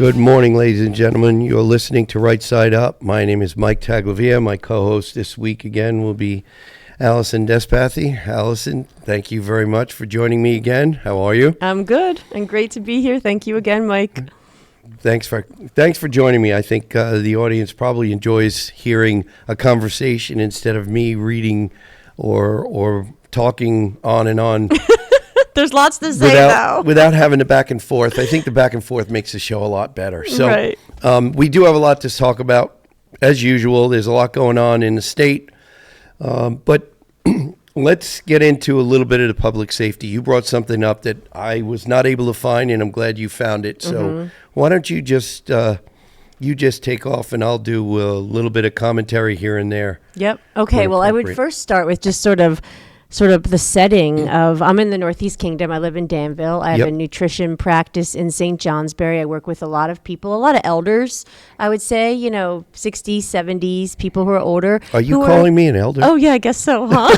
Good morning, ladies and gentlemen. You're listening to Right Side Up. My name is Mike Taglavia. My co-host this week again will be Allison Despathy. Allison, thank you very much for joining me again. How are you? I'm good and great to be here. Thank you again, Mike. Thanks for joining me. I think the audience probably enjoys hearing a conversation instead of me reading or talking on and on. There's lots to say though. Without having the back and forth. I think the back and forth makes the show a lot better. So right. We do have a lot to talk about. As usual, there's a lot going on in the state. But let's get into a little bit of the public safety. You brought something up that I was not able to find, and I'm glad you found it. So why don't you just take off, and I'll do a little bit of commentary here and there. Yep. Okay. Well, I would first start with just sort of the setting of, I'm in the Northeast Kingdom. I live in Danville. I have a nutrition practice in St. Johnsbury. I work with a lot of people, a lot of elders, I would say, 60s, 70s, people who are older. Are you calling me an elder? Oh, yeah, I guess so, huh?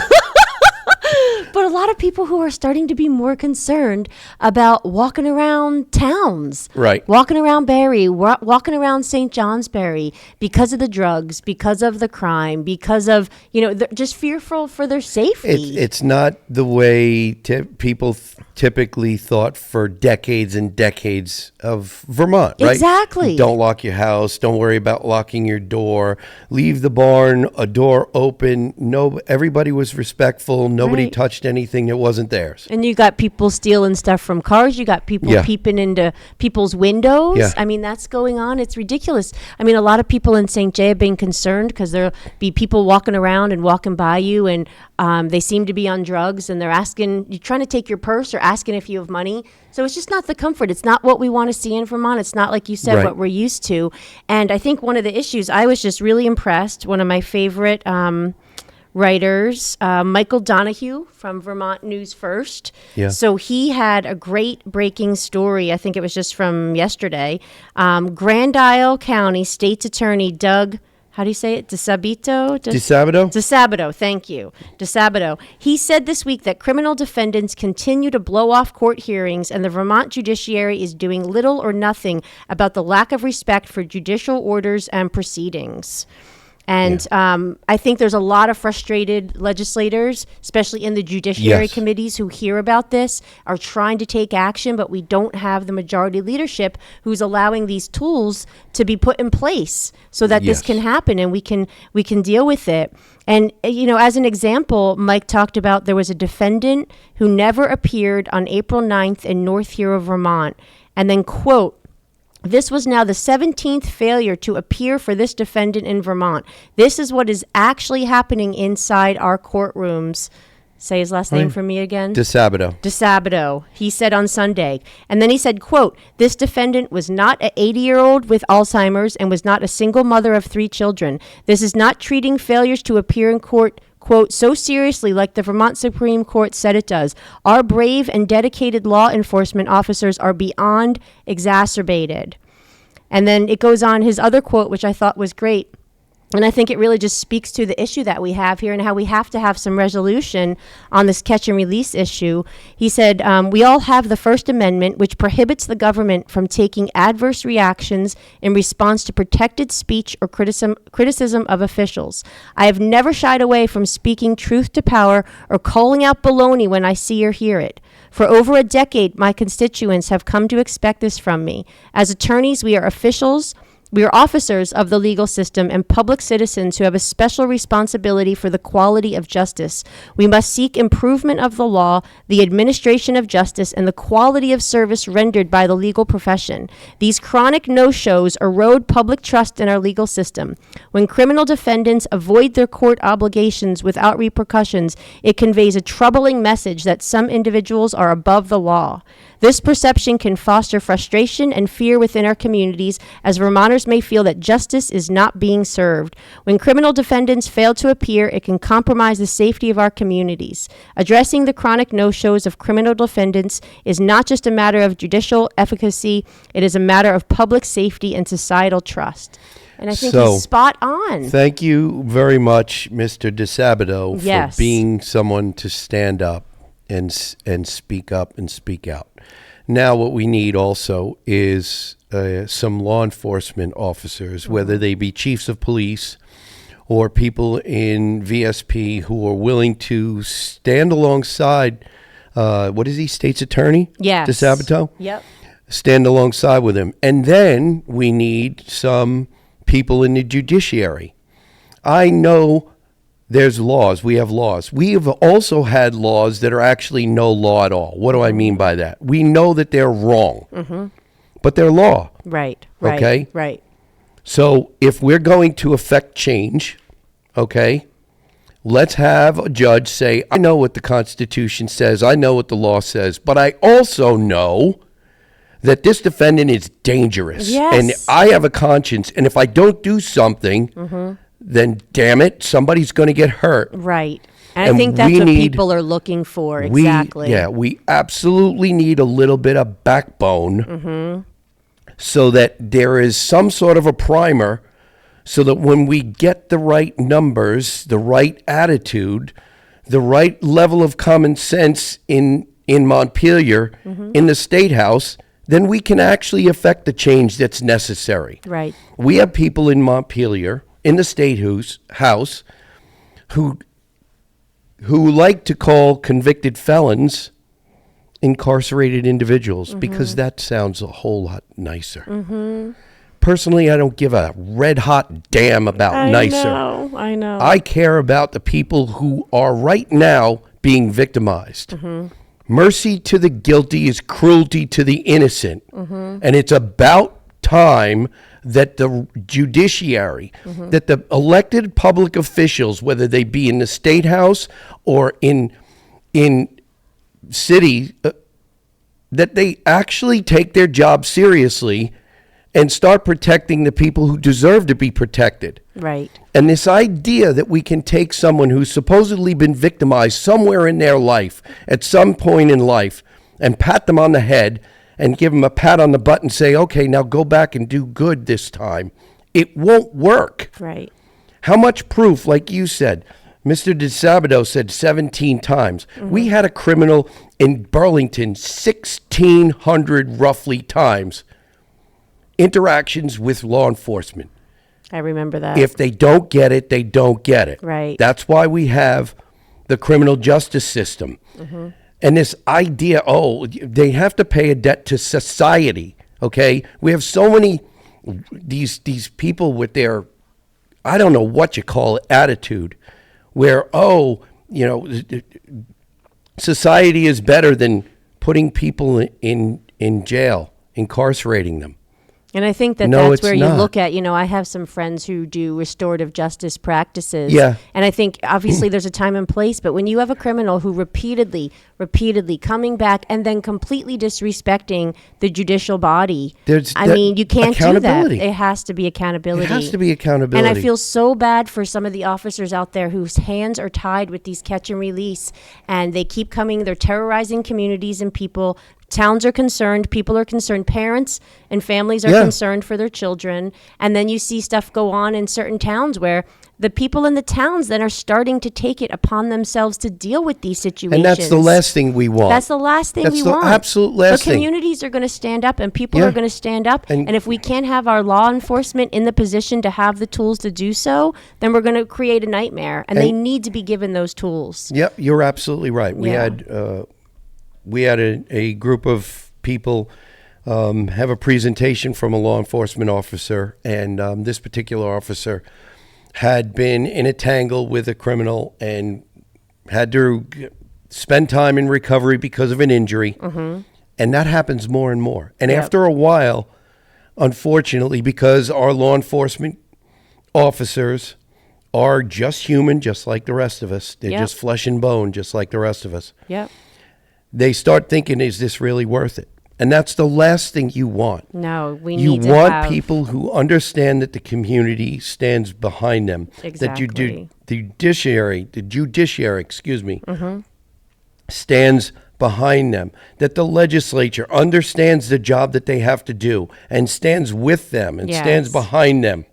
But a lot of people who are starting to be more concerned about walking around towns. Right. Walking around Barry, walking around St. Johnsbury because of the drugs, because of the crime, because of, they're just fearful for their safety. It's not the way people typically thought for decades and decades of Vermont, right? Exactly. Don't lock your house. Don't worry about locking your door. Leave the barn, a door open. No, everybody was respectful. Nobody touched anything that wasn't theirs. And you got people stealing stuff from cars. You got people peeping into people's windows. Yeah. I mean, that's going on. It's ridiculous. I mean, a lot of people in St. Jay have been concerned because there'll be people walking around and walking by you, and they seem to be on drugs, and you're trying to take your purse or asking if you have money. So it's just not the comfort. It's not what we want to see in Vermont. It's not, like you said, what we're used to. And I think one of the issues, I was just really impressed. One of my favorite writers, Michael Donahue from Vermont News First. Yeah. So he had a great breaking story. I think it was just from yesterday. Grand Isle County State's Attorney Doug, how do you say it? DeSabato? DeSabato, thank you. DeSabato. He said this week that criminal defendants continue to blow off court hearings, and the Vermont judiciary is doing little or nothing about the lack of respect for judicial orders and proceedings. And I think there's a lot of frustrated legislators, especially in the judiciary committees, who hear about this, are trying to take action, but we don't have the majority leadership who's allowing these tools to be put in place so that this can happen and we can deal with it. And, as an example, Mike talked about there was a defendant who never appeared on April 9th in North Hero, Vermont, and then, quote, "This was now the 17th failure to appear for this defendant in Vermont. This is what is actually happening inside our courtrooms." Say his last name for me again. DeSabato. He said on Sunday. And then he said, quote, "This defendant was not an 80-year-old with Alzheimer's and was not a single mother of 3 children. This is not treating failures to appear in court, quote, so seriously like the Vermont Supreme Court said it does. Our brave and dedicated law enforcement officers are beyond exacerbated." And then it goes on, his other quote, which I thought was great. And I think it really just speaks to the issue that we have here and how we have to have some resolution on this catch and release issue. He said, "We all have the First Amendment, which prohibits the government from taking adverse reactions in response to protected speech or criticism of officials. I have never shied away from speaking truth to power or calling out baloney when I see or hear it. For over a decade, my constituents have come to expect this from me. As attorneys, we are officers of the legal system and public citizens who have a special responsibility for the quality of justice. We must seek improvement of the law, the administration of justice, and the quality of service rendered by the legal profession. These chronic no-shows erode public trust in our legal system. When criminal defendants avoid their court obligations without repercussions, it conveys a troubling message that some individuals are above the law. This perception can foster frustration and fear within our communities, as Vermonters may feel that justice is not being served. When criminal defendants fail to appear, it can compromise the safety of our communities. Addressing the chronic no-shows of criminal defendants is not just a matter of judicial efficacy, it is a matter of public safety and societal trust." And I think he's spot on. Thank you very much, Mr. DeSabato, for being someone to stand up and speak up and speak out. Now what we need also is some law enforcement officers, whether they be chiefs of police or people in VSP who are willing to stand alongside, what is he, state's attorney? Yes. DeSabato? Yep. Stand alongside with him. And then we need some people in the judiciary. I know there's laws. We have laws. We have also had laws that are actually no law at all. What do I mean by that? We know that they're wrong, but they're law. Right. Okay? Right. So if we're going to affect change, okay, let's have a judge say, I know what the Constitution says, I know what the law says, but I also know that this defendant is dangerous. Yes. And I have a conscience, and if I don't do something, then damn it, somebody's going to get hurt. Right. And I And think that's we what need- people are looking for. Exactly. We absolutely need a little bit of backbone so that there is some sort of a primer so that when we get the right numbers, the right attitude, the right level of common sense in Montpelier, in the State House, then we can actually affect the change that's necessary. Right. We have people in Montpelier, in the State House, who like to call convicted felons incarcerated individuals because that sounds a whole lot nicer. Personally, I don't give a red hot damn about nicer. I know. I care about the people who are right now being victimized. Mercy to the guilty is cruelty to the innocent. And it's about time that the judiciary, that the elected public officials, whether they be in the State House or in city, that they actually take their job seriously and start protecting the people who deserve to be protected. Right. And this idea that we can take someone who's supposedly been victimized somewhere in their life, at some point in life, and pat them on the head and give them a pat on the butt and say, okay, now go back and do good this time. It won't work. Right. How much proof, like you said, Mr. DeSabato said 17 times. We had a criminal in Burlington 1,600 roughly times. Interactions with law enforcement. I remember that. If they don't get it, they don't get it. Right. That's why we have the criminal justice system. And this idea, they have to pay a debt to society, okay? We have so many, these people with their, I don't know what you call it, attitude, where, society is better than putting people in jail, incarcerating them. And I think that No, that's it's where you not. look at, I have some friends who do restorative justice practices. Yeah. And I think obviously there's a time and place, but when you have a criminal who repeatedly coming back and then completely disrespecting the judicial body, you can't do that. Accountability. It has to be accountability. It has to be accountability. And I feel so bad for some of the officers out there whose hands are tied with these catch and release, and they keep coming, they're terrorizing communities and people. Towns are concerned, people are concerned, parents and families are concerned for their children. And then you see stuff go on in certain towns where the people in the towns then are starting to take it upon themselves to deal with these situations. And that's the last thing we want. That's the last thing we want. That's the absolute last But thing. communities are going to stand up and people are going to stand up. And if we can't have our law enforcement in the position to have the tools to do so, then we're going to create a nightmare. And they need to be given those tools. Yep, you're absolutely right. We had a group of people have a presentation from a law enforcement officer, and this particular officer had been in a tangle with a criminal and had to spend time in recovery because of an injury. And that happens more and more. And after a while, unfortunately, because our law enforcement officers are just human, just like the rest of us, they're just flesh and bone, just like the rest of us. Yep. They start thinking, is this really worth it? And that's the last thing you want. No, we You need to want have people who understand that the community stands behind them. Exactly. That the judiciary, stands behind them. That the legislature understands the job that they have to do and stands with them and stands Yes. behind them.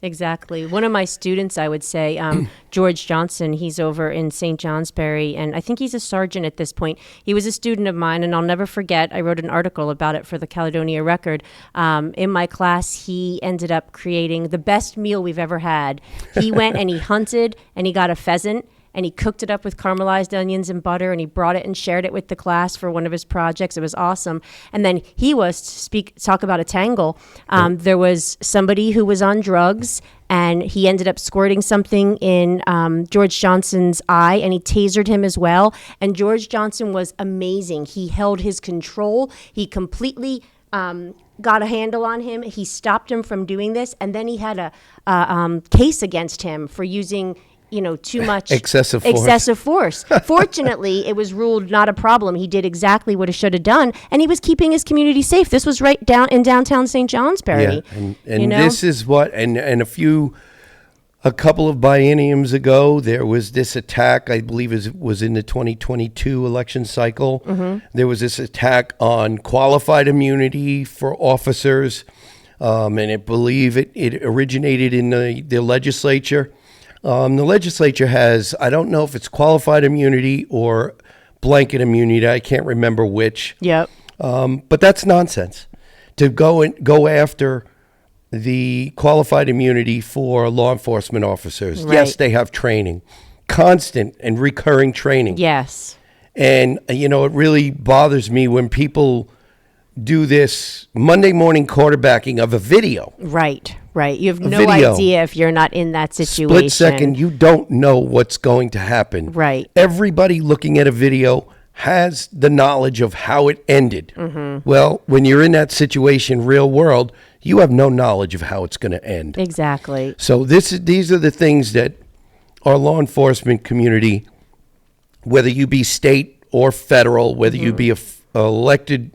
Exactly. One of my students, I would say, George Johnson, he's over in St. Johnsbury, and I think he's a sergeant at this point. He was a student of mine, and I'll never forget, I wrote an article about it for the Caledonia Record. In my class, he ended up creating the best meal we've ever had. He went and he hunted, and he got a pheasant, and he cooked it up with caramelized onions and butter, and he brought it and shared it with the class for one of his projects. It was awesome. And then he was, talk about a tangle, there was somebody who was on drugs, and he ended up squirting something in George Johnson's eye, and he tasered him as well. And George Johnson was amazing. He held his control. He completely got a handle on him. He stopped him from doing this, and then he had a case against him for using too much excessive force. Fortunately, it was ruled not a problem. He did exactly what he should have done, and he was keeping his community safe. This was right down in downtown St. Johnsbury. Yeah, and this is what, and a couple of bienniums ago, there was this attack, I believe it was in the 2022 election cycle. Mm-hmm. There was this attack on qualified immunity for officers, and I believe it originated in the legislature. The legislature has, I don't know if it's qualified immunity or blanket immunity. I can't remember which. Yep. But that's nonsense. To go after the qualified immunity for law enforcement officers. Right. Yes, they have training, constant and recurring training. Yes. And, it really bothers me when people do this Monday morning quarterbacking of a video. Right. You have no idea if you're not in that situation. Split second, you don't know what's going to happen. Right. Everybody looking at a video has the knowledge of how it ended. Mm-hmm. Well, when you're in that situation, real world, you have no knowledge of how it's going to end. Exactly. So these are the things that our law enforcement community, whether you be state or federal, whether you be a elected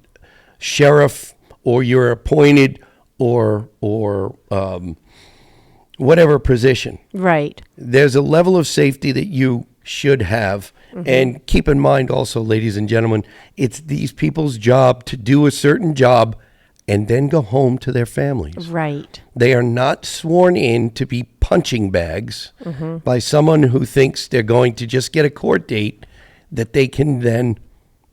sheriff or you're appointed or whatever position. Right. There's a level of safety that you should have. Mm-hmm. And keep in mind also, ladies and gentlemen, it's these people's job to do a certain job and then go home to their families. Right. They are not sworn in to be punching bags by someone who thinks they're going to just get a court date that they can then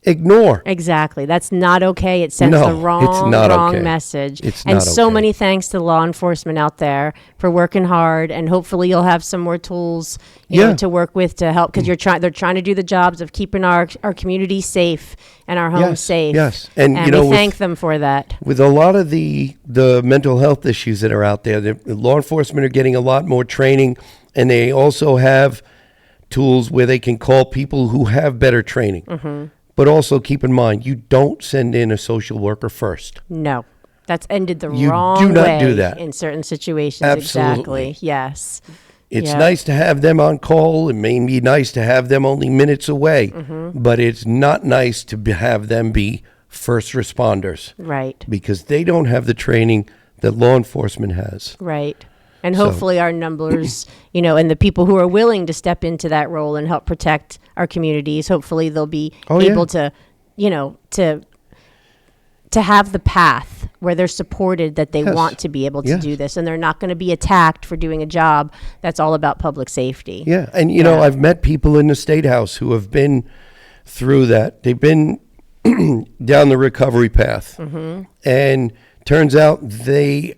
ignore. Exactly. That's not okay. It sends the wrong message. It's and not so okay. many thanks to law enforcement out there for working hard, and hopefully you'll have some more tools to work with to help, because they're trying to do the jobs of keeping our community safe and our homes safe. Yes. And we thank them for that. With a lot of the mental health issues that are out there, the law enforcement are getting a lot more training, and they also have tools where they can call people who have better training. Mm-hmm. But also keep in mind, you don't send in a social worker first. No, that's ended the wrong way. You do not do that in certain situations. Absolutely. Exactly. Yes. It's nice to have them on call. It may be nice to have them only minutes away, but it's not nice to have them be first responders. Right. Because they don't have the training that law enforcement has. Right. And hopefully our numbers, and the people who are willing to step into that role and help protect our communities, hopefully they'll be able to, to have the path where they're supported that they want to be able to do this, and they're not going to be attacked for doing a job that's all about public safety. Yeah. And, I've met people in the State House who have been through that. They've been down the recovery path. Mm-hmm. And turns out they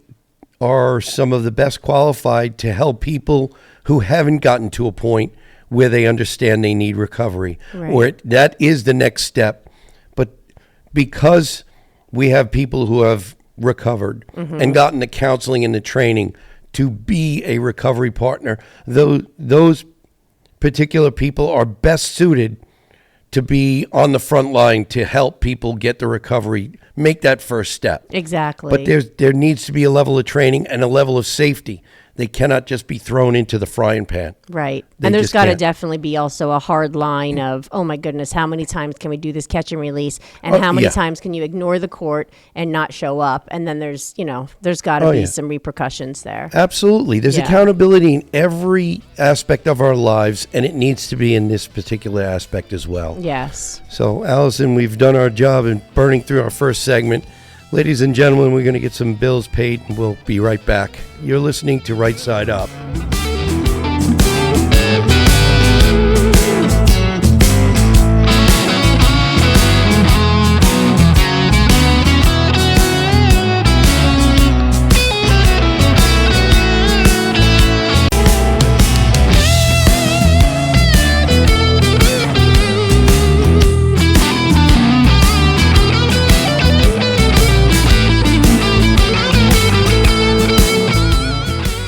are some of the best qualified to help people who haven't gotten to a point where they understand they need recovery, or that is the next step. But because we have people who have recovered and gotten the counseling and the training to be a recovery partner, those particular people are best suited to be on the front line to help people get the recovery, make that first step. Exactly. But there needs to be a level of training and a level of safety. They cannot just be thrown into the frying pan. Right. And there's got to definitely be also a hard line of, oh my goodness, how many times can we do this catch and release? And how many times can you ignore the court and not show up? And then there's got to be some repercussions there. Absolutely. There's accountability in every aspect of our lives, and it needs to be in this particular aspect as well. Yes. So, Allison, we've done our job in burning through our first segment. Ladies and gentlemen, we're going to get some bills paid and we'll be right back. You're listening to Right Side Up.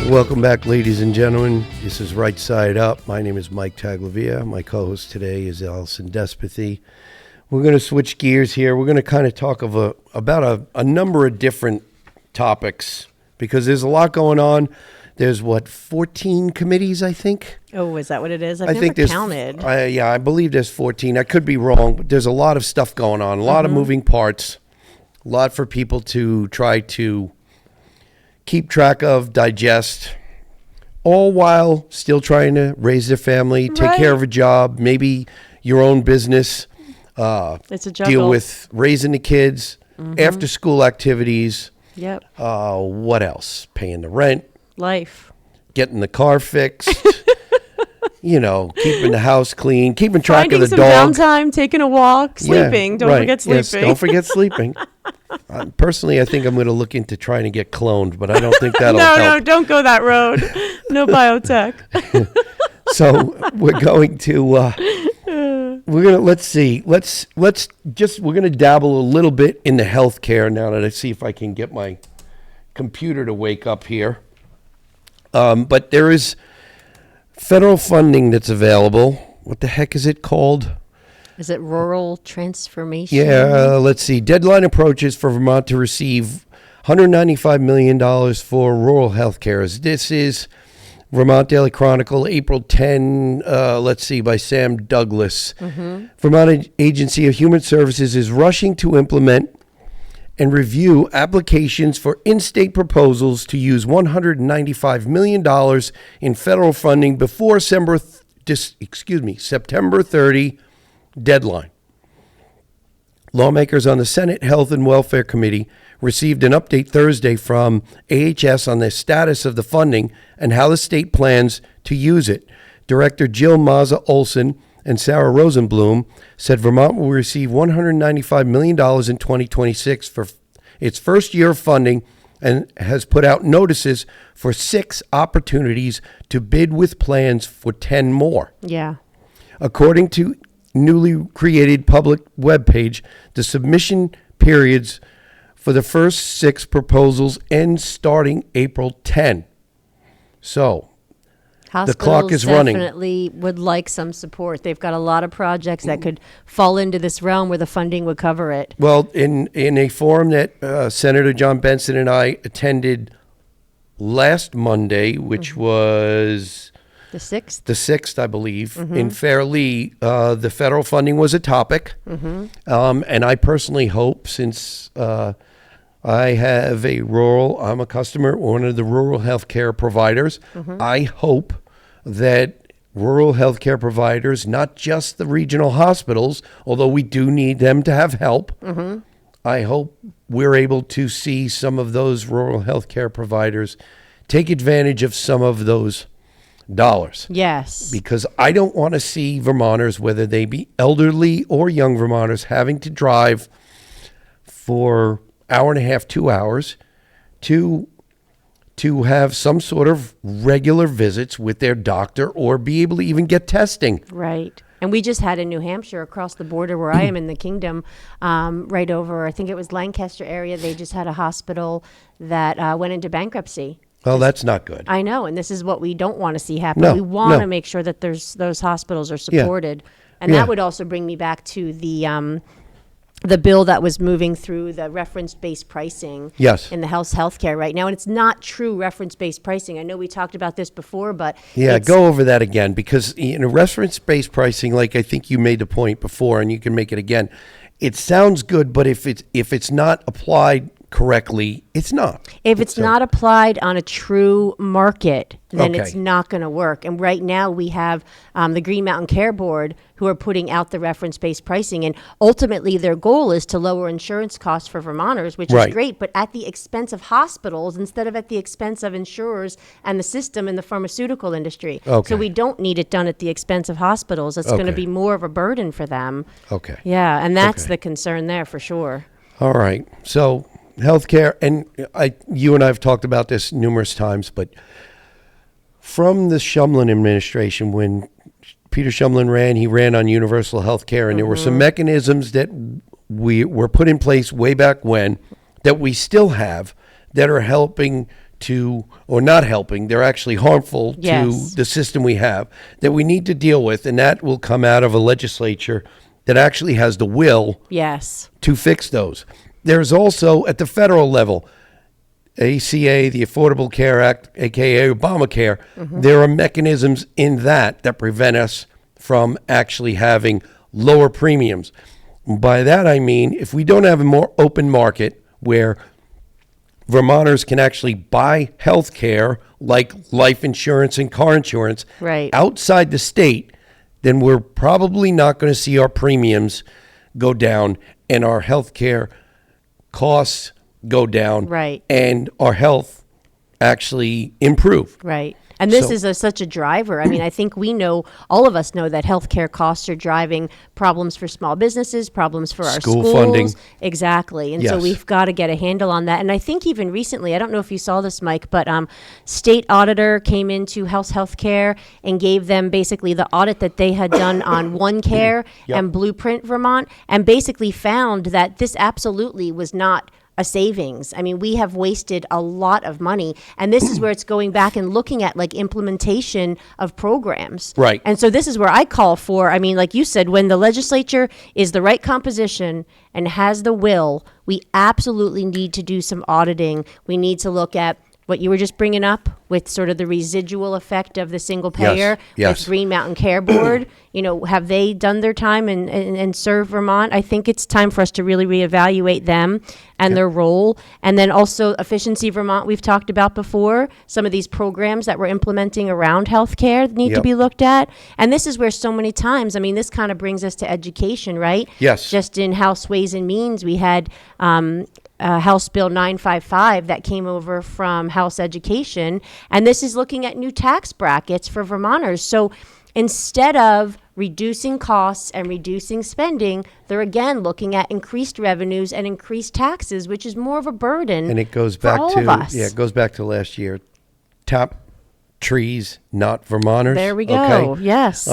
Welcome back, ladies and gentlemen. This is Right Side Up. My name is Mike Taglavia. My co-host today is Allison Despathy. We're going to switch gears here. We're going to kind of talk about a number of different topics because there's a lot going on. There's 14 committees, I think. Oh, is that what it is? I think there's counted. I believe there's 14. I could be wrong, but there's a lot of stuff going on, a lot of moving parts, a lot for people to try to keep track of, digest, all while still trying to raise their family, take care of a job, maybe your own business, it's a juggle. deal with raising the kids, after school activities. Yep. What else? Paying the rent. Life. Getting the car fixed. Keeping the house clean, keeping track Finding of the some dog. downtime, taking a walk, sleeping. Don't forget sleeping. Yes, don't forget sleeping. Personally, I think I'm going to look into trying to get cloned, but I don't think that'll help. No, don't go that road. No biotech. So we're going to let's see. We're going to dabble a little bit in the healthcare now that I see if I can get my computer to wake up here. But there is federal funding that's available. What the heck is it called? Is it rural transformation? Yeah, let's see. Deadline approaches for Vermont to receive $195 million for rural health care. This is Vermont Daily Chronicle, April 10, by Sam Douglas. Vermont Agency of Human Services is rushing to implement and review applications for in-state proposals to use $195 million in federal funding before September 30 deadline. Lawmakers on the Senate Health and Welfare Committee received an update Thursday from AHS on the status of the funding and how the state plans to use it. Director Jill Mazza Olson and Sarah Rosenblum said Vermont will receive $195 million in 2026 for its first year of funding and has put out notices for 6 opportunities to bid with plans for 10 more. Yeah. According to newly created public webpage, the submission periods for the first 6 proposals end starting April 10. So the clock is running. Definitely would like some support. They've got a lot of projects that could fall into this realm where the funding would cover it. Well, in a forum that Senator John Benson and I attended last Monday, which was the 6th? The 6th, I believe, in Fairleigh, the federal funding was a topic. And I personally hope, since I have I'm a customer, one of the rural healthcare providers, I hope that rural healthcare providers, not just the regional hospitals, although we do need them to have help, I hope we're able to see some of those rural healthcare providers take advantage of some of those dollars. Yes. Because I don't want to see Vermonters, whether they be elderly or young Vermonters, having to drive for hour and a half, 2 hours to have some sort of regular visits with their doctor or be able to even get testing. Right. And we just had in New Hampshire, across the border where I am in the kingdom, right over, I think it was Lancaster area, they just had a hospital that went into bankruptcy. Well, that's not good. I know, and this is what we don't want to see happen. No, we want to no. make sure that those hospitals are supported. And that would also bring me back to the bill that was moving through, the reference-based pricing in the healthcare right now. And it's not true reference-based pricing. I know we talked about this before, but go over that again, because reference-based pricing, like I think you made the point before, and you can make it again. It sounds good, but if it's not applied correctly, it's not. If it's not applied on a true market, then Okay. it's not going to work. And right now we have the Green Mountain Care Board who are putting out the reference-based pricing. And ultimately their goal is to lower insurance costs for Vermonters, which Right. is great, but at the expense of hospitals instead of at the expense of insurers and the system in the pharmaceutical industry. Okay. So we don't need it done at the expense of hospitals. It's going to Okay. be more of a burden for them. Okay. Yeah, and that's Okay. the concern there for sure. All right. So healthcare, and you and I have talked about this numerous times, but from the Shumlin administration, when Peter Shumlin ran, he ran on universal health care, and there were some mechanisms that we were put in place way back when that we still have that are helping to, or not helping, they're actually harmful Yes. to the system we have that we need to deal with, and that will come out of a legislature that actually has the will Yes. to fix those. There's also, at the federal level, ACA, the Affordable Care Act, aka Obamacare, there are mechanisms in that prevent us from actually having lower premiums. By that I mean, if we don't have a more open market where Vermonters can actually buy health care like life insurance and car insurance Right. outside the state, then we're probably not going to see our premiums go down and our health care costs go down, Right. and our health actually improve. Right. And this So- is such a driver. I mean, I think we know, all of us know that healthcare costs are driving problems for small businesses, problems for our School schools. funding. Exactly. And so Yes. we've got to get a handle on that. And I think even recently, I don't know if you saw this, Mike, but state auditor came into House Healthcare and gave them basically the audit that they had done on OneCare Yep. and Blueprint Vermont, and basically found that this absolutely was not a savings. I mean, we have wasted a lot of money, and this is where it's going back and looking at like implementation of programs. Right. And so this is where I call for, I mean, like you said, when the legislature is the right composition and has the will, we absolutely need to do some auditing. We need to look at what you were just bringing up with sort of the residual effect of the single payer yes. with Green Mountain Care Board. You know, have they done their time and served Vermont? I think it's time for us to really reevaluate them and their role. And then also Efficiency Vermont, we've talked about before. Some of these programs that we're implementing around healthcare need to Yep. be looked at. And this is where so many times, I mean, this kind of brings us to education, right? Yes. Just in House Ways and Means, we had House Bill 955 that came over from House Education, and this is looking at new tax brackets for Vermonters. So instead of reducing costs and reducing spending, they're again looking at increased revenues and increased taxes, which is more of a burden And it goes for back all to of us. it goes back to last year. Top trees, not Vermonters. There we go. Okay? Yes.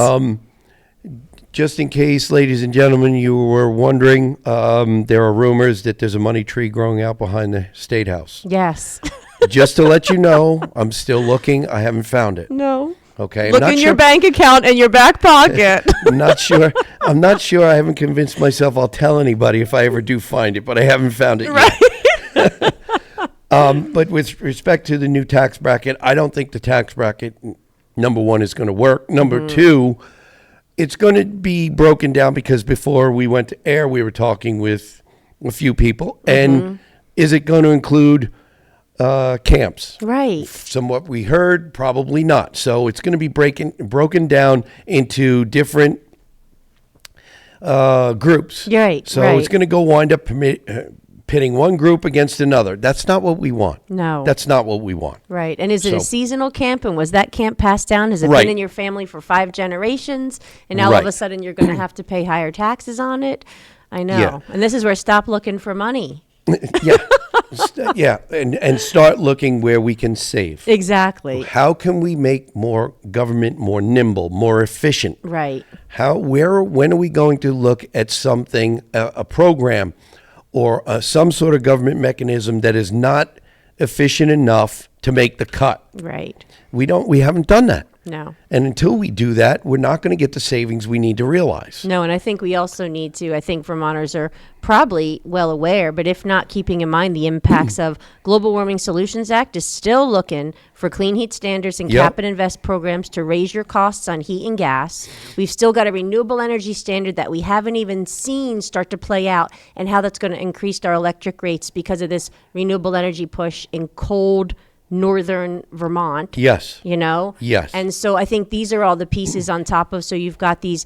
Just in case, ladies and gentlemen, you were wondering, there are rumors that there's a money tree growing out behind the State House. Yes. Just to let you know, I'm still looking. I haven't found it. No. Okay. I'm Look not in sure, your bank account and your back pocket. I'm not sure. I'm not sure. I haven't convinced myself I'll tell anybody if I ever do find it, but I haven't found it yet. But with respect to the new tax bracket, I don't think the tax bracket, number one, is going to work. Number two, it's going to be broken down because before we went to air, we were talking with a few people. And is it going to include camps? Right. From what we heard, probably not. So it's going to be broken down into different groups. Right, So right. it's going to go wind up pitting one group against another. That's not what we want. No. That's not what we want. Right. And is it a So- seasonal camp? And was that camp passed down? Has it Right. been in your family for 5 generations? And now all of a Right. sudden you're going to have to pay higher taxes on it? I know. Yeah. And this is where stop looking for money. Yeah. Yeah. And start looking where we can save. Exactly. How can we make more government more nimble, more efficient? Right. When are we going to look at something, a program or some sort of government mechanism that is not efficient enough to make the cut? Right. We haven't done that. No. And until we do that, we're not going to get the savings we need to realize. No, and I think we also need to, I think Vermonters are probably well aware, but if not, keeping in mind the impacts of Global Warming Solutions Act is still looking for clean heat standards and Yep. cap and invest programs to raise your costs on heat and gas. We've still got a renewable energy standard that we haven't even seen start to play out, and how that's going to increase our electric rates because of this renewable energy push in cold northern Vermont. Yes. You know? Yes. And so I think these are all the pieces on top of, so you've got these,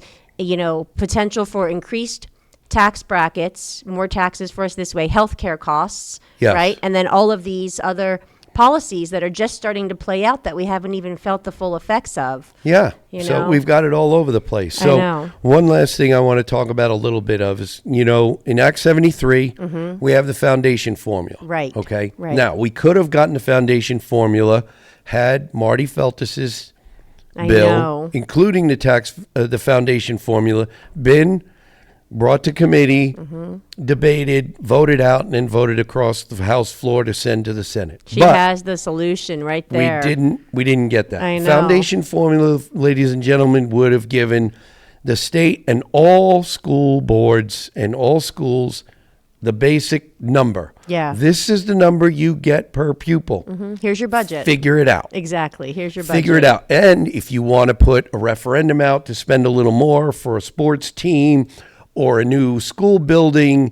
potential for increased tax brackets, more taxes for us this way, healthcare costs, Yes. right? And then all of these other policies that are just starting to play out that we haven't even felt the full effects of. Yeah. You So know? we've got it all over the place. I So know. one last thing I want to talk about a little bit of is, in Act 73, we have the foundation formula. Right. Okay. Right. Now, we could have gotten the foundation formula had Marty Feltus's I bill, know. including the foundation formula, been brought to committee, debated, voted out, and then voted across the House floor to send to the Senate. She has the solution right there. We didn't get that. I know. Foundation formula, ladies and gentlemen, would have given the state and all school boards and all schools the basic number. Yeah. This is the number you get per pupil. Here's your budget. Figure it out. Exactly. Here's your budget. Figure it out. And if you want to put a referendum out to spend a little more for a sports team or a new school building,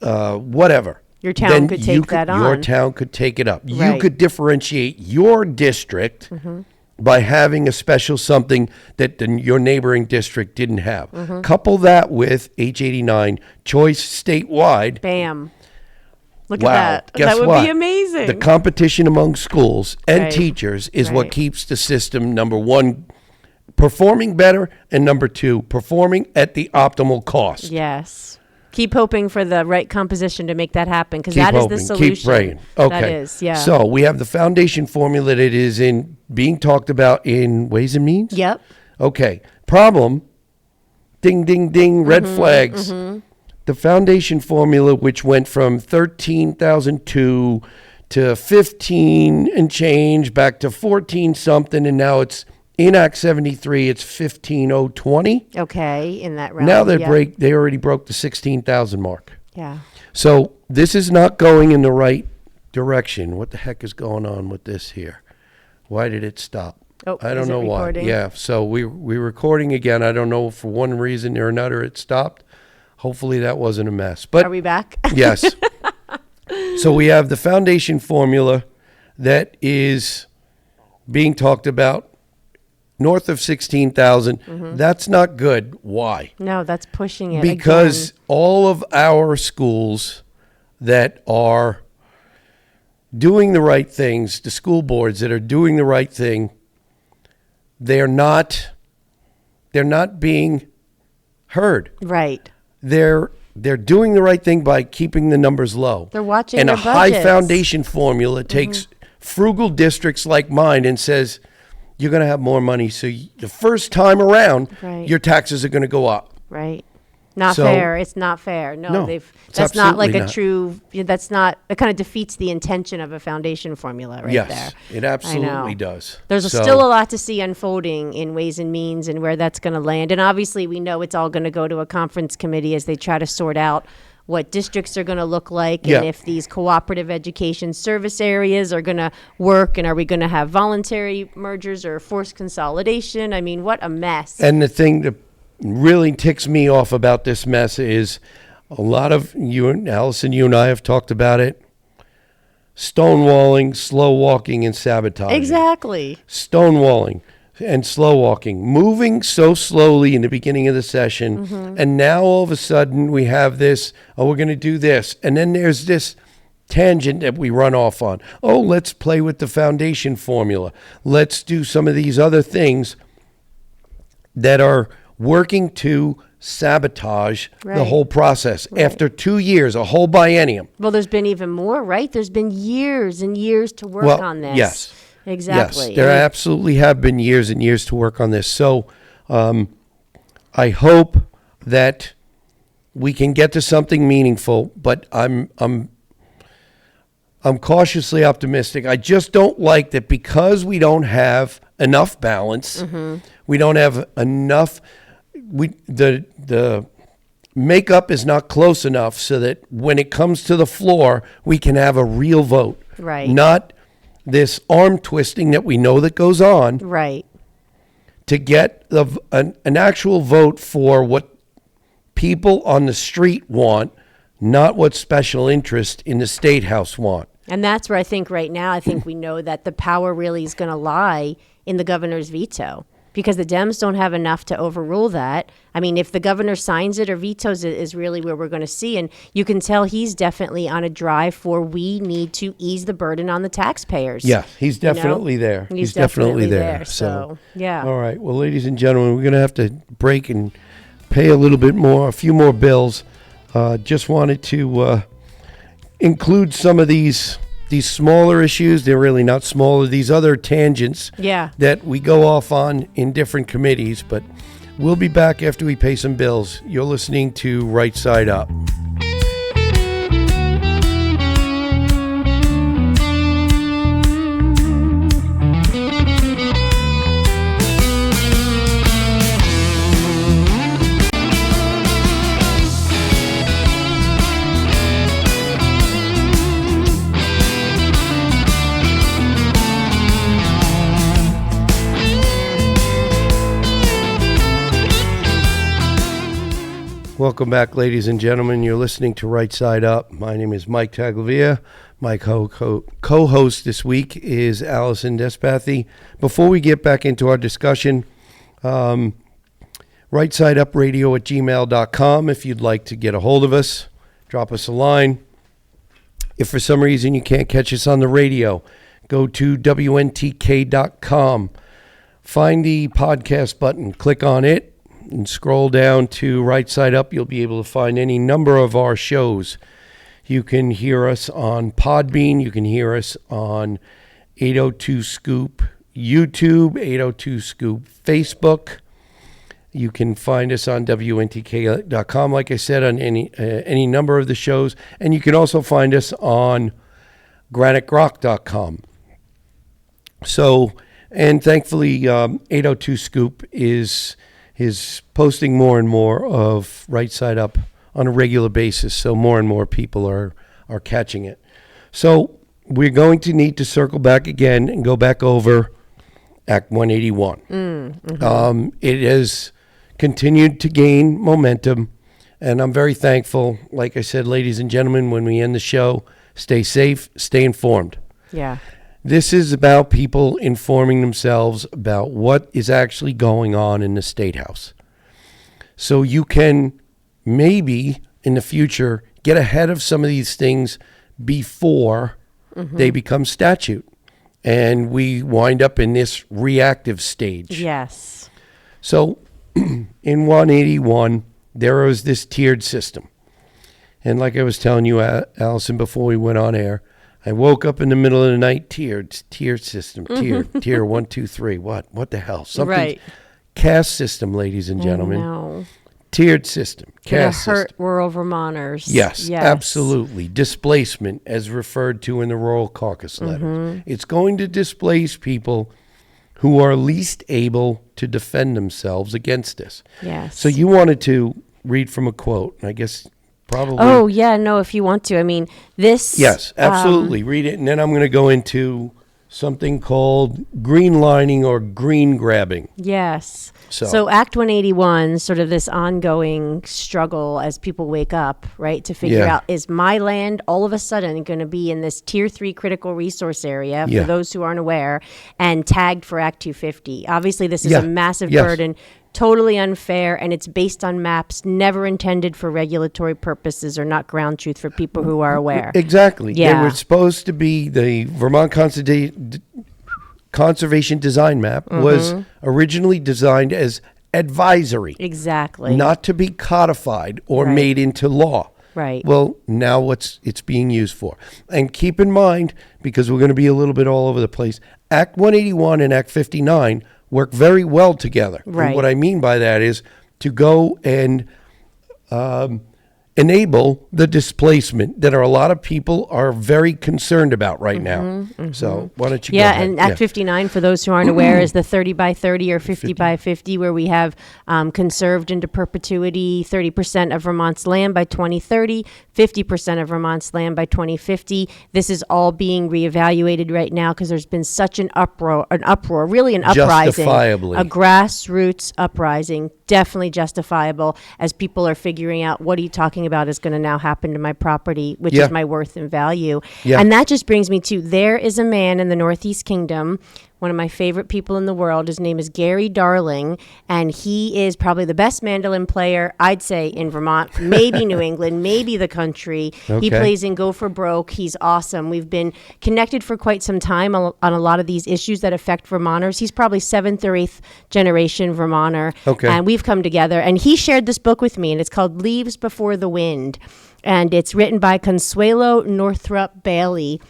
whatever. Your town then could you take that Your on. town could take it up. You Right. could differentiate your district by having a special something that your neighboring district didn't have. Couple that with H89 choice statewide. Bam. Look Wow. at that. Guess That would what? be amazing. The competition among schools and Right. teachers is Right. what keeps the system, number one, performing better, and number two, performing at the optimal cost. Yes. Keep hoping for the right composition to make that happen, because Keep that is hoping. the solution. Keep praying. Okay. That is, yeah. So we have the foundation formula that is being talked about in Ways and Means. Yep. Okay. Problem. Ding, ding, ding. Red Mm-hmm, flags. The foundation formula, which went from 13,002 to 15 and change, back to 14 something, and now it's in Act 73. It's 15,020. Okay. In that round. Now yeah. they already broke the 16,000 mark. Yeah. So this is not going in the right direction. What the heck is going on with this here? Why did it stop? Oh, I don't is it know why. recording? Yeah, so we're recording again. I don't know, for one reason or another it stopped. Hopefully that wasn't a mess. But Are we back? yes. So we have the foundation formula that is being talked about north of 16,000. That's not good. Why? No, that's pushing it. Because again. all of our schools that are doing the right things, the school boards that are doing the right thing, they're not being heard. Right. They're doing the right thing by keeping the numbers low. They're watching and their a high budgets. foundation formula takes frugal districts like mine and says, you're going to have more money. So the first time around, Right. your taxes are going to go up. Right. Not So- fair. It's not fair. No, No, they've. it's That's not like absolutely a not. true. That's not. It kind of defeats the intention of a foundation formula, right Yes, there. it absolutely know. does. There's So- still a lot to see unfolding in Ways and Means and where that's going to land. And obviously, we know it's all going to go to a conference committee as they try to sort out what districts are going to look like Yeah. and if these cooperative education service areas are going to work, and are we going to have voluntary mergers or forced consolidation? I mean, what a mess. And the thing that really ticks me off about this mess is a lot of you and Allison, you and I have talked about it. Stonewalling, slow walking, and sabotaging. Exactly. Stonewalling and slow walking, moving so slowly in the beginning of the session. And now all of a sudden we have this, oh, we're going to do this. And then there's this tangent that we run off on. Oh, let's play with the foundation formula. Let's do some of these other things that are working to sabotage the Right. whole process. After 2 years, a whole biennium. Well, there's been even more, right? There's been years and years to work on this. Yes. Exactly. Yes, there absolutely have been years and years to work on this. So I hope that we can get to something meaningful, but I'm I'm cautiously optimistic. I just don't like that because we don't have enough balance. We don't have enough. The makeup is not close enough so that when it comes to the floor, we can have a real vote. Right. Not this arm twisting that we know that goes on. Right. To get an actual vote for what people on the street want, not what special interest in the State House want. And that's where I think right now, I think we know that the power really is going to lie in the governor's veto, because the Dems don't have enough to overrule that. I mean, if the governor signs it or vetoes it is really where we're going to see. And you can tell he's definitely on a drive for we need to ease the burden on the taxpayers. Yeah, he's definitely there. He's definitely there. So, yeah. All right. Well, ladies and gentlemen, we're going to have to break and pay a little bit more, a few more bills. Just wanted to include some of these smaller issues. They're really not smaller. These other tangents that we go off on in different committees. But we'll be back after we pay some bills. You're listening to Right Side Up. Welcome back, ladies and gentlemen. You're listening to Right Side Up. My name is Mike Taglavia. My co-host this week is Allison Despathy. Before we get back into our discussion, rightsideupradio@gmail.com if you'd like to get a hold of us. Drop us a line. If for some reason you can't catch us on the radio, go to WNTK.com. Find the podcast button. Click on it. And scroll down to Right Side Up. You'll be able to find any number of our shows. You can hear us on Podbean. You can hear us on 802 Scoop YouTube, 802 Scoop Facebook. You can find us on WNTK.com, like I said, on any number of the shows. And you can also find us on GraniteGrock.com. So, and thankfully, 802 Scoop is posting more and more of Right Side Up on a regular basis, so more and more people are catching it. So we're going to need to circle back again and go back over Act 181. It has continued to gain momentum, and I'm very thankful. Like I said, ladies and gentlemen, when we end the show, stay safe, stay informed. Yeah. This is about people informing themselves about what is actually going on in the State House. So you can maybe in the future get ahead of some of these things before they become statute. And we wind up in this reactive stage. Yes. So in 181, there was this tiered system. And like I was telling you, Allison, before we went on air, I woke up in the middle of the night, tier system, tier 1, 2, 3. What the hell? Something. Right. Caste system, ladies and gentlemen. No. Tiered system, caste hurt system. rural Vermonters. Yes, absolutely. Displacement, as referred to in the Rural Caucus letters. It's going to displace people who are least able to defend themselves against this. Yes. So you wanted to read from a quote, and I guess probably. Oh, yeah, no, if you want to. I mean, this. Yes, absolutely. Read it, and then I'm going to go into something called green lining or green grabbing. Yes. So Act 181, sort of this ongoing struggle as people wake up, right, to figure out, is my land all of a sudden going to be in this Tier 3 critical resource area, for those who aren't aware, and tagged for Act 250? Obviously, this is a massive burden. Totally unfair, and it's based on maps never intended for regulatory purposes or not ground truth for people who are aware. Exactly. Yeah. They were supposed to be the Vermont Conservation Design Map was originally designed as advisory. Exactly. Not to be codified or made into law. Right. Well, now it's being used for. And keep in mind, because we're going to be a little bit all over the place, Act 181 and Act 59 work very well together. Right. And what I mean by that is to go and enable the displacement that a lot of people are very concerned about right now. So why don't you go ahead? And Act 59, for those who aren't aware, is the 30 by 30 or 50 by 50, where we have conserved into perpetuity 30% of Vermont's land by 2030, 50% of Vermont's land by 2050. This is all being reevaluated right now because there's been such an uproar, really an uprising, Justifiably. a grassroots uprising, definitely justifiable, as people are figuring out, what are you talking about is going to now happen to my property, which Yeah. is my worth and value. Yeah. And that just brings me to, there is a man in the Northeast Kingdom, one of my favorite people in the world. His name is Gary Darling, and he is probably the best mandolin player, I'd say, in Vermont, maybe New England, maybe the country. He Okay. plays in Go for Broke. He's awesome. We've been connected for quite some time on a lot of these issues that affect Vermonters. He's probably 7th or 8th generation Vermonter. Okay. And we've come together, and he shared this book with me, and it's called Leaves Before the Wind. And it's written by Consuelo Northrup Bailey,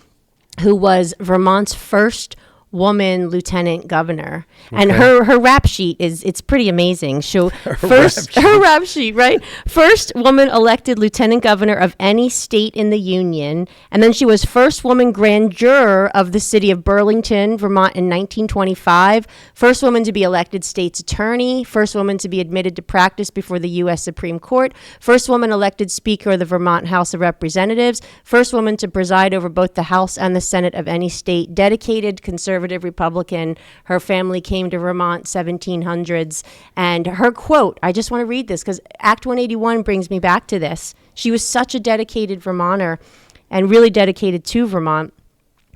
who was Vermont's first woman lieutenant governor. And her rap sheet it's pretty amazing. Her rap sheet, right? First woman elected lieutenant governor of any state in the union. And then she was first woman grand juror of the city of Burlington, Vermont in 1925. First woman to be elected state's attorney. First woman to be admitted to practice before the U.S. Supreme Court. First woman elected speaker of the Vermont House of Representatives. First woman to preside over both the House and the Senate of any state. Dedicated conservative Republican. Her family came to Vermont 1700s. And her quote, I just want to read this because Act 181 brings me back to this. She was such a dedicated Vermonter and really dedicated to Vermont.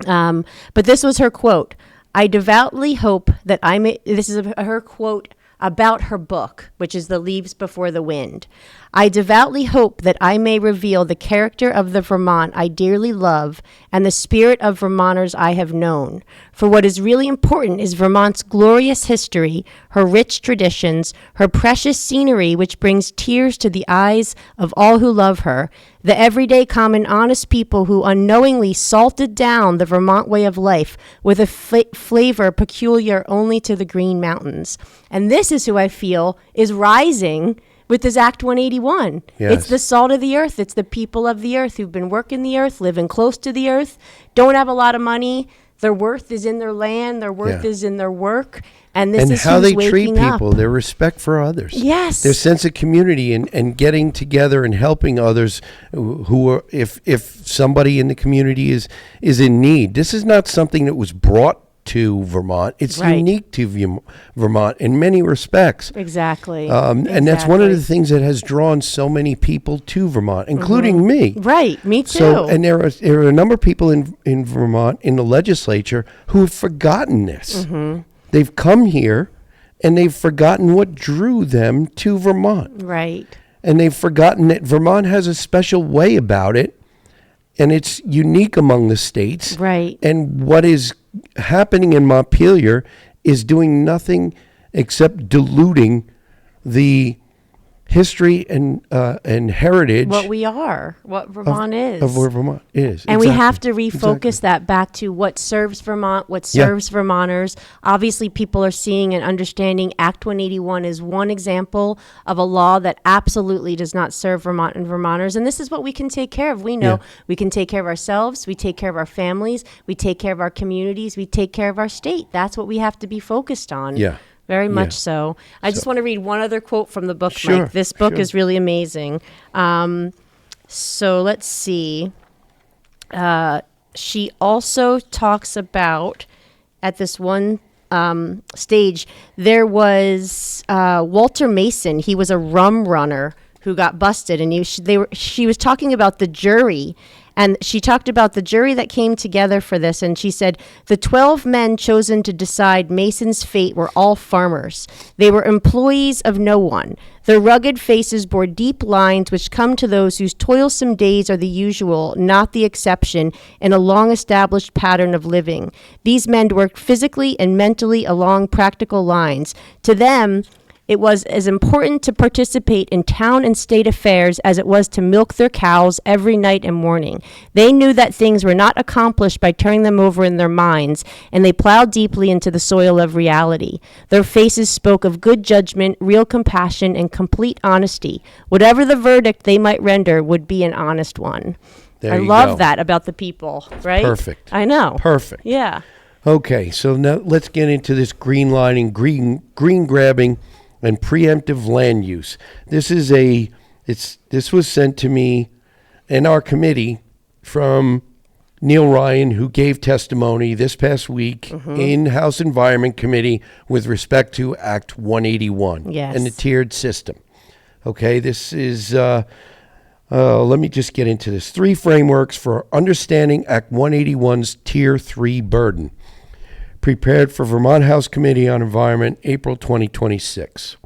But this was her quote. I devoutly hope that I may, this is her quote about her book, which is The Leaves Before the Wind. I devoutly hope that I may reveal the character of the Vermont I dearly love and the spirit of Vermonters I have known. For what is really important is Vermont's glorious history, her rich traditions, her precious scenery which brings tears to the eyes of all who love her, the everyday common honest people who unknowingly salted down the Vermont way of life with a flavor peculiar only to the Green Mountains. And this is who I feel is rising with this Act 181. Yes. It's the salt of the earth. It's the people of the earth who've been working the earth, living close to the earth, don't have a lot of money. Their worth is in their land. Their worth is in their work. And this is how who's they treat waking people, up. their respect for others. Yes. Their sense of community and getting together and helping others who are, if somebody in the community is in need. This is not something that was brought to Vermont. It's Right. unique to Vermont in many respects. Exactly. And that's one of the things that has drawn so many people to Vermont, including me. Right. Me too. So, and there are a number of people in Vermont, in the legislature, who have forgotten this. They've come here and they've forgotten what drew them to Vermont. Right. And they've forgotten that Vermont has a special way about it, and it's unique among the states. Right. And what is happening in Montpelier is doing nothing except diluting the history and heritage What we are, what Vermont is. of where Vermont is. And we Exactly. have to refocus Exactly. that back to what serves Vermont, what Yeah. serves Vermonters. Obviously, people are seeing and understanding Act 181 is one example of a law that absolutely does not serve Vermont and Vermonters. And this is what we can take care of. We know we can take care of ourselves. We take care of our families. We take care of our communities. We take care of our state. That's what we have to be focused on. Yeah. Very much so. I just want to read one other quote from the book, Sure, Mike. This book sure. is really amazing. So let's see. She also talks about, at this one stage, there was Walter Mason. He was a rum runner who got busted, and she was talking about the jury. And she talked about the jury that came together for this, and she said, the 12 men chosen to decide Mason's fate were all farmers. They were employees of no one. Their rugged faces bore deep lines which come to those whose toilsome days are the usual, not the exception, in a long-established pattern of living. These men worked physically and mentally along practical lines. To them, It was as important to participate in town and state affairs as it was to milk their cows every night and morning. They knew that things were not accomplished by turning them over in their minds, and they plowed deeply into the soil of reality. Their faces spoke of good judgment, real compassion, and complete honesty. Whatever the verdict they might render would be an honest one. There I you love go. that about the people, right? Perfect. I know. Perfect. Yeah. Okay, so now let's get into this green lining, green grabbing, and preemptive land use. This was sent to me in our committee from Neil Ryan, who gave testimony this past week in House Environment Committee with respect to Act 181 Yes. and the tiered system. Okay, this is, let me just get into this. 3 frameworks for understanding Act 181's Tier 3 burden. Prepared for Vermont House Committee on Environment, April 2026.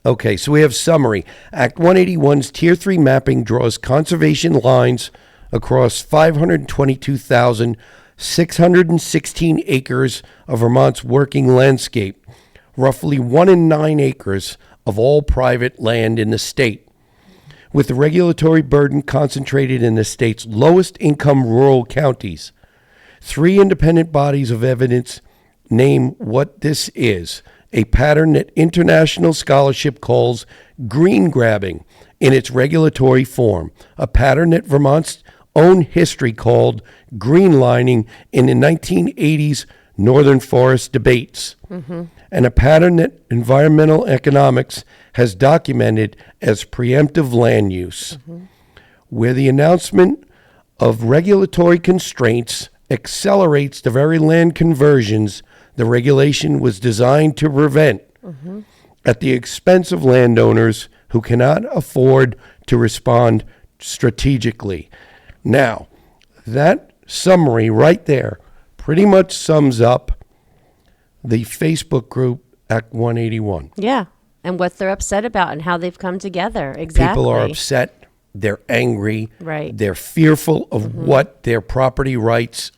Okay, so we have summary. Act 181's Tier 3 mapping draws conservation lines across 522,616 acres of Vermont's working landscape, roughly 1 in 9 acres of all private land in the state, with the regulatory burden concentrated in the state's lowest income rural counties. 3 independent bodies of evidence name what this is, a pattern that international scholarship calls green grabbing in its regulatory form, a pattern that Vermont's own history called green lining in the 1980s Northern Forest debates, and a pattern that environmental economics has documented as preemptive land use, where the announcement of regulatory constraints accelerates the very land conversions the regulation was designed to prevent at the expense of landowners who cannot afford to respond strategically. Now, that summary right there pretty much sums up the Facebook group Act 181. Yeah. And what they're upset about and how they've come together. Exactly. People are upset. They're angry. Right. They're fearful of what their property rights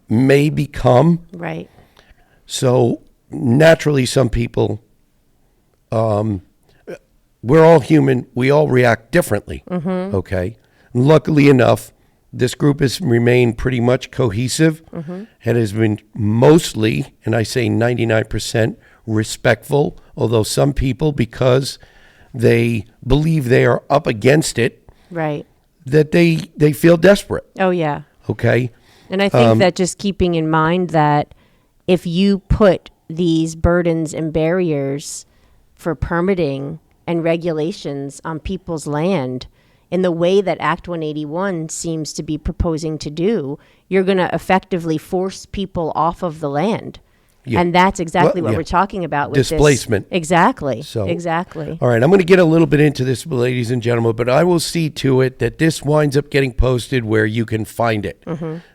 may become. Right. So naturally, some people, we're all human. We all react differently. Okay. Luckily enough, this group has remained pretty much cohesive and has been mostly, and I say 99%, respectful. Although some people, because they believe they are up against it, Right. that they feel desperate. Oh, yeah. Okay. And I think that just keeping in mind that if you put these burdens and barriers for permitting and regulations on people's land in the way that Act 181 seems to be proposing to do, you're going to effectively force people off of the land. Yeah. And that's exactly Well, what yeah. we're talking about with Displacement. This. Exactly. So- exactly. All right, I'm going to get a little bit into this, ladies and gentlemen, but I will see to it that this winds up getting posted where you can find it.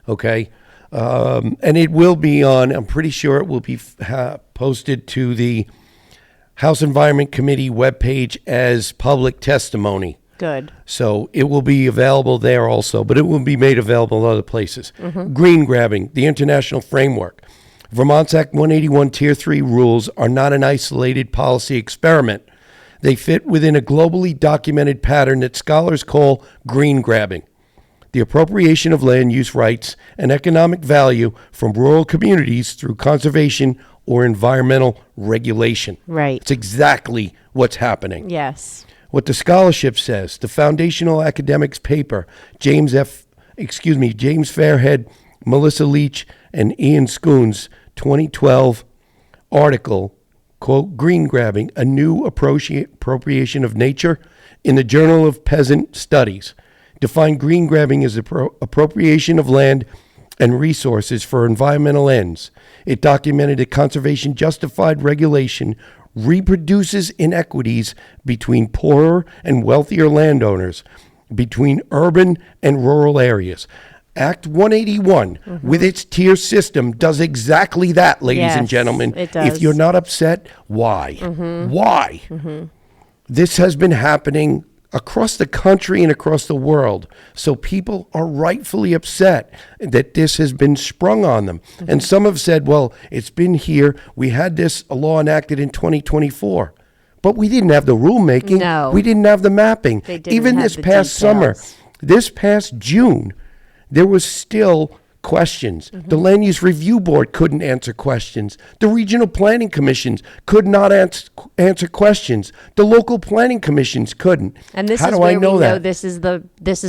Okay? And it will be on, I'm pretty sure it will be posted to the House Environment Committee webpage as public testimony. Good. So it will be available there also, but it will be made available in other places. Green grabbing, the international framework. Vermont's Act 181 Tier 3 rules are not an isolated policy experiment. They fit within a globally documented pattern that scholars call green grabbing, the appropriation of land use rights and economic value from rural communities through conservation or environmental regulation. Right. It's exactly what's happening. Yes. What the scholarship says, the foundational academics paper, James Fairhead, Melissa Leach, and Ian Schoon's 2012 article, quote, Green Grabbing, a New Appropriation of Nature, in the Journal of Peasant Studies, defined green grabbing as appropriation of land and resources for environmental ends. It documented that conservation justified regulation reproduces inequities between poorer and wealthier landowners, between urban and rural areas. Act 181, with its tier system, does exactly that, ladies and Yes, gentlemen. it does. If you're not upset, why? Why? This has been happening across the country and across the world. So people are rightfully upset that this has been sprung on them. And some have said, well, it's been here. We had this law enacted in 2024. but we didn't have the rulemaking. No. We didn't have the mapping. They didn't Even have this the past summer, details. this past June, there was still questions. The Land Use Review Board couldn't answer questions. The Regional Planning Commissions could not answer questions. The local planning commissions couldn't. And this How is do where I know we know that? this is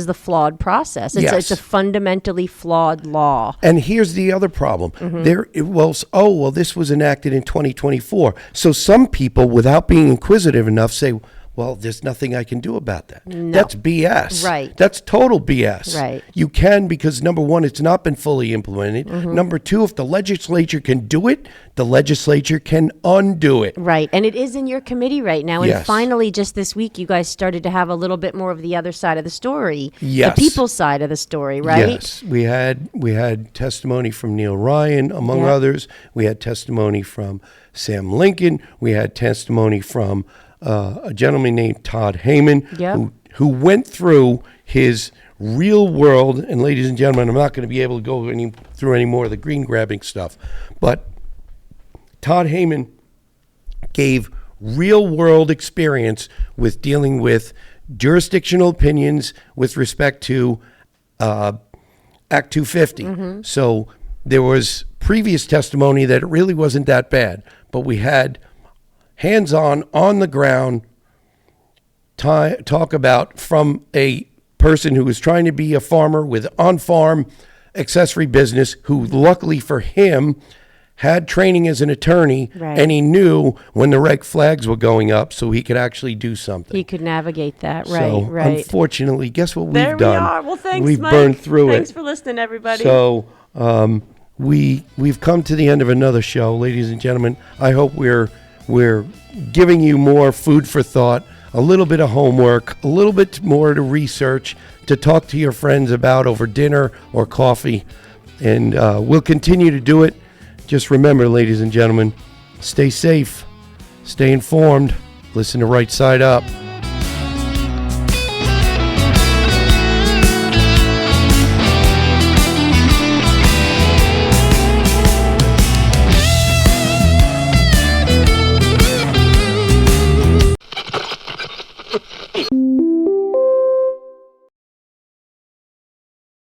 the flawed process. It's, Yes. it's a fundamentally flawed law. And here's the other problem. This was enacted in 2024. So some people, without being inquisitive enough, say, well, there's nothing I can do about that. No. That's BS. Right. That's total BS. Right. You can, because number one, it's not been fully implemented. Number two, if the legislature can do it, the legislature can undo it. Right. And it is in your committee right now. And Yes. finally, just this week, you guys started to have a little bit more of the other side of the story. Yes. The people's side of the story, right? Yes, we had testimony from Neil Ryan, among Yeah. others. We had testimony from Sam Lincoln. We had testimony from a gentleman named Todd Heyman, Yep. who went through his real world. And ladies and gentlemen, I'm not going to be able to go through any more of the green grabbing stuff, but Todd Heyman gave real world experience with dealing with jurisdictional opinions with respect to Act 250. So there was previous testimony that it really wasn't that bad, but we had hands-on, on the ground talk about from a person who was trying to be a farmer with on-farm accessory business, who luckily for him had training as an attorney, Right. and he knew when the red flags were going up, so he could actually do something. He could navigate that. So, Right. unfortunately, guess what There we've done? we are. Well, thanks, We've Mike. burned through Thanks it. for listening, everybody. So we've come to the end of another show, ladies and gentlemen. I hope we're giving you more food for thought, a little bit of homework, a little bit more to research, to talk to your friends about over dinner or coffee, and we'll continue to do it. Just remember, ladies and gentlemen, stay safe, stay informed, listen to Right Side Up.